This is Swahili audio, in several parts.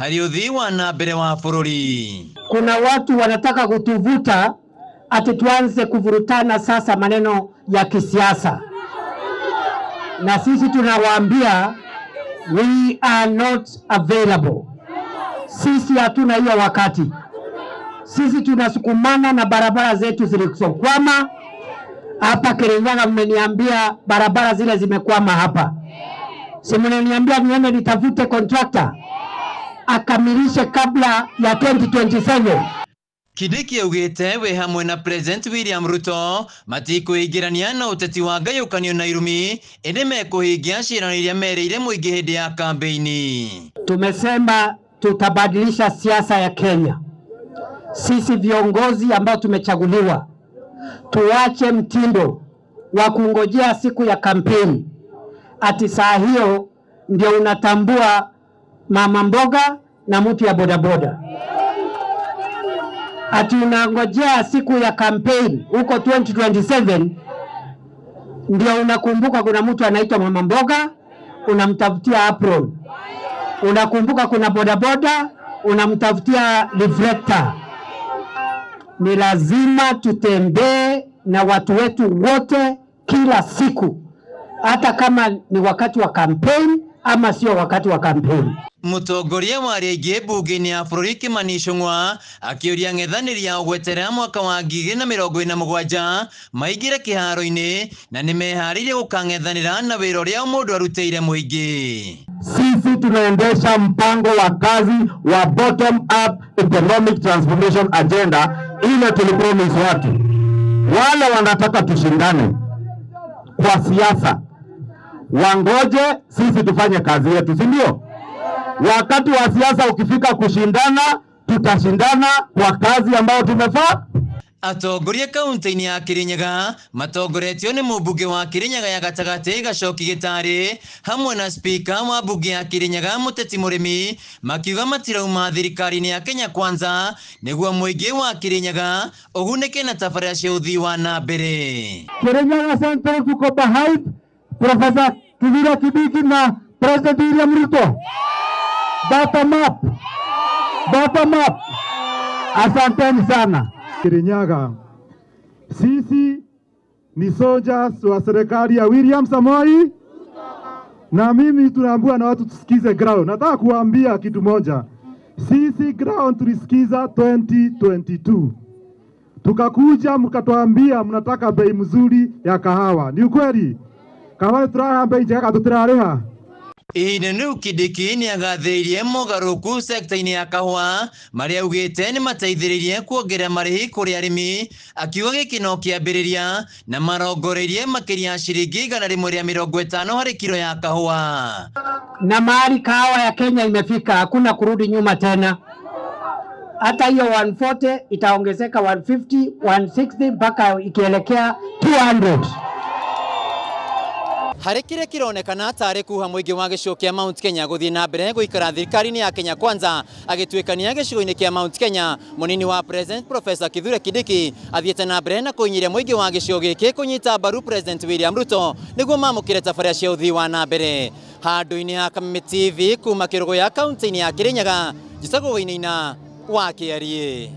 hari uthii wa na mbere wa bururi. Kuna watu wanataka kutuvuta ati tuanze kuvurutana sasa maneno ya kisiasa, na sisi tunawaambia we are not available. Sisi hatuna hiyo wakati. Sisi tunasukumana na barabara zetu zilizokwama. Hapa Kirinyaga mmeniambia barabara zile zimekwama hapa. Si mmeniambia niende nitafute contractor akamilishe kabla ya 2027. Kidiki augite we hamwe na President William Ruto matikuingirania na uteti wa ngayukanio na irumi ende mekuhingia ciirano iria mereire muingi hindi ya kampeini. Tumesema tutabadilisha siasa ya Kenya. Sisi viongozi ambao tumechaguliwa tuache mtindo wa kungojea siku ya kampeni ati saa hiyo ndio unatambua mama mboga na mtu ya bodaboda. Ati unangojea siku ya kampeni huko 2027 ndio unakumbuka kuna mtu anaitwa mama mboga, unamtafutia apron. Unakumbuka kuna bodaboda, unamtafutia reflector. Ni lazima tutembee na watu wetu wote kila siku, hata kama ni wakati wa kampeni ama sio wakati wa kampeni. Mutongoria wa rege bunge-ini ya bururi Kimani Ichung'wa akiuria ng'ethaniri ya gweterera mwaka wa 2027 maigire kiharo-ini na nimeharirie gukang'ethanira na wira uria mundu arutĩire muingi. Sisi tunaendesha mpango wa kazi wa bottom up economic transformation agenda ile tulipromise watu. Wale wanataka tushindane kwa siasa wangoje sisi tufanye kazi yetu, si ndio? Wakati wa siasa ukifika kushindana, tutashindana kwa kazi ambayo tumefaa. Atongoria kaunti-ini ya Kirinyaga matongoretio ni mubunge wa Kirinyaga ya gatagati Gacoki Gitari hamwe na spika wa bunge ya Kirinyaga Muteti Murimi makiuga matirauma thirikari-ini ya Kenya Kwanza niguo muingi wa Kirinyaga ugunike na tabarĩra cia uthii wa na mbere. Kirinyaga Central tuko behind Professor Kithure Kindiki na President William Ruto. Bottom up. Bottom up. Asanteni sana. Kirinyaga, sisi ni soldiers wa serikali ya William Samoei, na mimi tunaambiwa na watu tusikize ground. Nataka kuambia kitu moja. Sisi ground tulisikiza 2022. Tukakuja mkatuambia mnataka bei mzuri ya kahawa. Ni ukweli? Kahawa turaha bei njega tutirareha. Ine nu Kindiki ni agathĩirie mogarũrũku sekta-inĩ ya kahũa marĩa augĩte nĩ mateithĩrĩirie kuongerera marĩhi kũrĩ arĩmi, akiuga gĩkĩno kĩambĩrĩria na marongoreirie makĩria ciringi 150 harĩ kilo ya kahũa. Na mahali kahawa ya Kenya imefika hakuna kurudi nyuma tena. Hata hiyo 140 itaongezeka 150, 160 mpaka ikielekea 200. Harĩ kĩrĩa kĩronekana tarĩ kuha mũingĩ wa gĩcigo kĩa Mount Kenya gũthiĩ na mbere gũikara thirikari-inĩ ya Kenya Kwanza agĩtuĩkania gĩcigo-inĩ kĩa Mount Kenya, mũnini wa President Professor Kithure Kindiki athiĩte na mbere na kũinyiria mũingĩ wa gĩcigo gĩkĩ kũnyita mbaru President William Ruto nĩguo mamũkĩre tabarĩra cia ũthii wa na mbere. Handũ-inĩ ha Kameme TV kuma Kĩrũgũ ya kaunti-inĩ ya Kirinyaga, Njicagũ Wainaina wa KRA.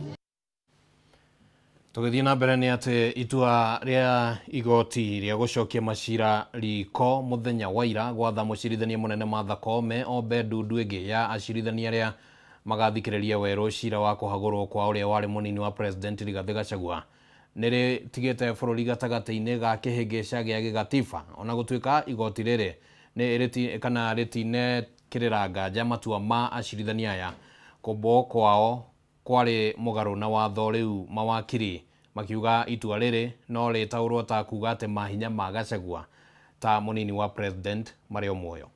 Tugithii na mbere ni ati itua ria igoti ria gucokia macira riko muthenya wa ira gwatha mucirithania munene Martha Koome Obedu Ndwĩngĩ ya acirithania ria magathikiriria werũ cira wa kuhagũrwo kwa uria wari munini wa President Rigathi Gachagua niri tigite bururi gatagati-ini ga kihĩngĩca gĩa gĩgatiba ona gũtuĩka igoti rĩrĩ ni kana ritine kirira nganja matua ma acirithania aya kũmbwo kwao kwari mugaru na watho riu mawakiri makiuga itua riri no ritaurwo ta kuga ati mahinya ma Gachagua ta munini wa President mari o muoyo.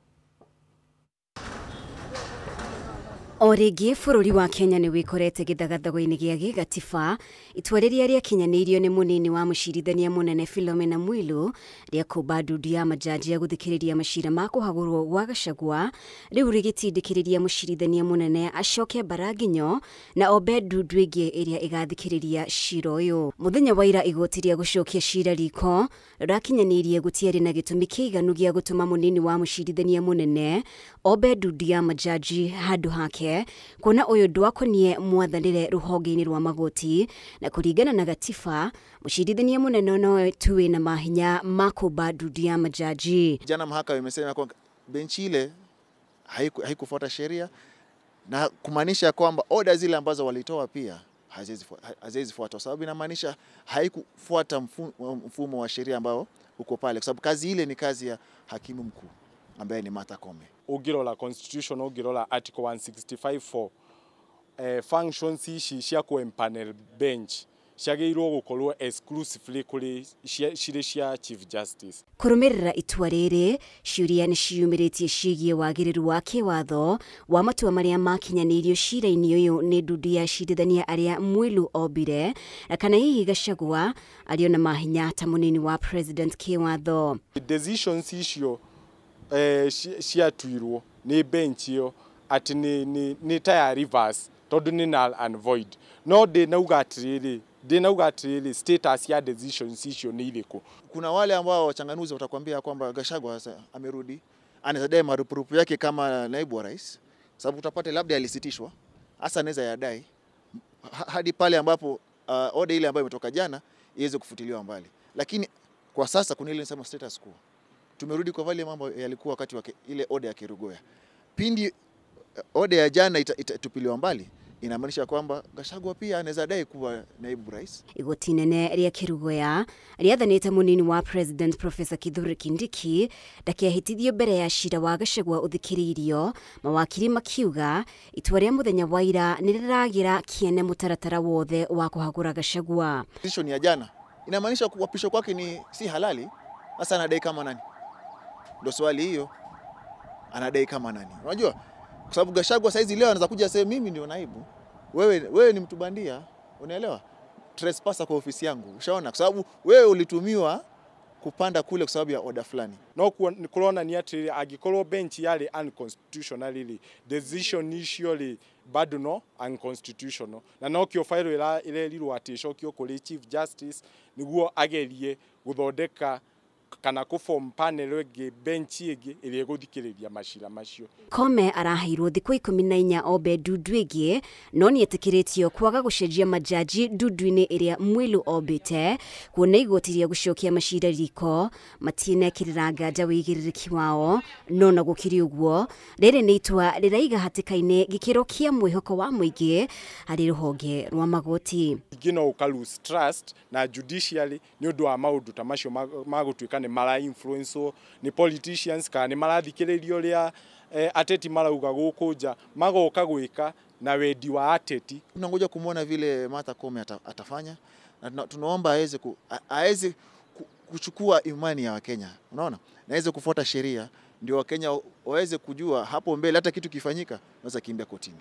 Origi bururi wa Kenya ni wikorete githagathago-ini gia gigatiba itua riria riakinyaniirio ni munini wa mucirithania munene Philomena Mwilu ria kumba ndudu ya majaji ya guthikiriria macira ma kuhagurwo gwa Gachagua riu rigitindikiriria mucirithania munene Acoke Baraginyo na Obedu Ndwĩngĩ iria igathikiriria cira uyu. Muthenya wa ira igoti ria gucokia cira riko rakinyaniirie gutiari na gitumi kiiganu gia gutuma munini wa mucirithania munene Obedu ya majaji handu hake wake kuona uyu ndwakonie mwathanire ruhonge-ini rwa magoti na kuringana na gatiba mucirithania munene no tuwe na mahinya makubadudia majaji. Jana mahakama imesema kwamba benchi ile haikufuata sheria na kumaanisha kwamba order zile ambazo walitoa pia haziwezi fuata, kwa sababu inamaanisha haikufuata mfumo wa sheria ambao uko pale, kwa sababu kazi ile ni kazi ya hakimu mkuu ambaye ni Martha Koome. Ugirola constitution, ugirola article 165 functions ici cia ku panel bench ciagĩrĩirwo gũkorwo exclusively kuri cirĩ cia Chief Justice. Kurumirira itua riri ciuria ni ciumiritie ciĩgiĩ wagĩrĩru wa kĩwatho wa matua marĩa makinyanĩirio cira-inĩ ũyũ nĩ ndudu ya acirithania arĩa Mwilu ombire na kana hihi Gachagua arĩ na mahinya ta mũnini wa president kĩwatho. Decisions icio ciatuirwo nĩ bench ĩyo ati ni ta reverse tondu ni null and void. No ndinauga atirĩrĩ status ya decisions icio ni iriku. Kuna wale ambao wachanganuzi watakwambia kwamba Gachagua amerudi anadai marupurupu yake kama naibu wa rais, sababu utapata labda alisitishwa hasa anaweza yadai hadi pale ambapo order ile ambayo imetoka jana iweze kufutiliwa mbali. Lakini kwa sasa kuna ile inasema status quo. Tumerudi kwa wale mambo yalikuwa wakati wa ile order ya Kerugoya. Pindi order ya jana itatupiliwa mbali, inamaanisha kwamba Gachagua pia anaweza dai kuwa naibu rais. Igoti nene ria Kerugoya riathanĩte munini wa president Professor Kithure Kindiki ndakiahitithio mbere ya cira wa Gachagua uthikĩrĩirio, mawakiri makiuga itua rĩa muthenya wa ira nĩ rĩragira kiene mutaratara wothe wa kuhagũra Gachagua. Decision ya jana inamaanisha kuapishwa kwake ni si halali. Sasa anadai kama nani? Ndio swali hiyo, anadai kama nani? Unajua kwa sababu Gachagua saizi leo anaweza kuja sema mimi ndio naibu. Wewe ni mtu bandia, unaelewa? Trespasser kwa ofisi yangu. Ushaona? Kwa sababu wewe ulitumiwa kupanda kule kwa sababu ya order fulani. No kuona ni ati agikorwo bench yale unconstitutionally, decision icio bado no unconstitutional. Na no kio file ile lilo ati cokio kuri Chief Justice niguo agerie guthondeka kana kuform panel ĩngĩ bench ĩngĩ ĩrĩa ĩgũthikĩrĩria macira macio. Koome araheirwo thikũ 14 ombe ndudu ĩngĩ no nĩetĩkĩrĩtio kwaga gũcenjia majaji ndudu-inĩ ĩrĩa Mwilu ombĩte kuona igoti rĩa gũcokia macira riko matinekĩrĩra nganja wĩigĩrĩrĩki wao, no na gũkĩrĩ ũguo rĩrĩ nĩ itua rĩraiga hatĩka-inĩ gĩkĩro kĩa mwĩhoko wa mũingĩ harĩ rũhonge rwa magoti. No ukalose trust na judiciary nĩ ũndũ wa maũndũ ta macio magũtuĩka nĩ mara influence ni politicians kana nĩ marathikĩrĩrio ria ateti marauga gũkũ nja magoka gwĩka na wendi wa ateti. Tunangoja kumuona vile Martha Koome atafanya na tunaomba aweze kuchukua imani ya Wakenya, unaona, na aweze kufuata sheria ndio Wakenya waweze kujua hapo mbele hata kitu kifanyika naweza kimbia kotini.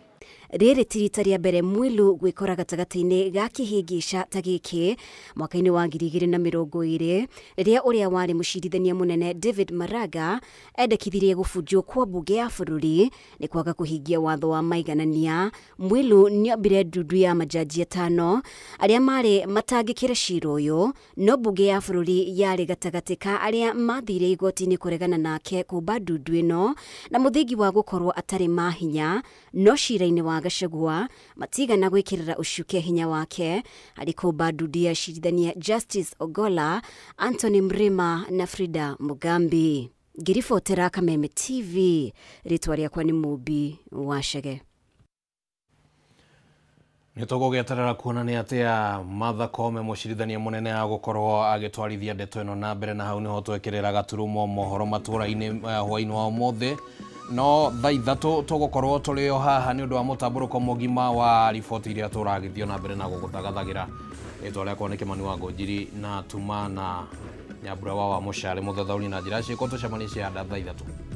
Rĩrĩ ti rita rĩa mbere Mwilu gwĩkora gatagatĩ-inĩ ga kĩhĩngĩca ta gĩkĩ mwaka-inĩ wa 2020 rĩrĩa ũrĩa warĩ mũcirithania mũnene David Maraga endekithirie gũbunjwo kwa mbunge ya bũrũri nĩ kwaga kũhingia watho wa maiganania. Mwilu nĩombire ndudu ya majaji 5 arĩa marĩ matangĩkĩra cira ũyũ, no mbunge ya bũrũri yarĩ gatagatĩ ka arĩa mathire igoti-inĩ kũregana nake kũmba ndudu ĩno na mũthingi wa gũkorwo atarĩ mahinya, no cira-inĩ wa Gachagua matigana gwĩkĩrĩra ũcuke hinya wake harĩ kũmba ndudu ya acirithania Justice Ogolla, Anthony Mrima na Frida Mugambi. Ngiribotera Kameme TV, rĩtwa rĩakwa nĩ Mũmbi wa Chege. Nĩtũgũgĩeterera kuona nĩ atĩa Martha Koome mũcirithania mũnene agũkorwo agĩtwarithia ndeto ĩno na mbere, na hau nĩho twekĩrĩra gaturumo mohoro matũra-inĩ hwaĩ-inĩ wa ũmũthĩ. No thaa ithatũ tũgũkorwo tũrĩ o haha nĩ ũndũ wa mũtambũrũko mũgima wa riboti iria tũragĩthio na mbere na gũgũthagathagĩra. Rĩtwa rĩakwa nĩ Kĩmani wa Ngũnjiri na tuma na Nyambura wa Mũcare mũthathaũri na njĩra ciĩko tũcemanie cia thaa ithatũ.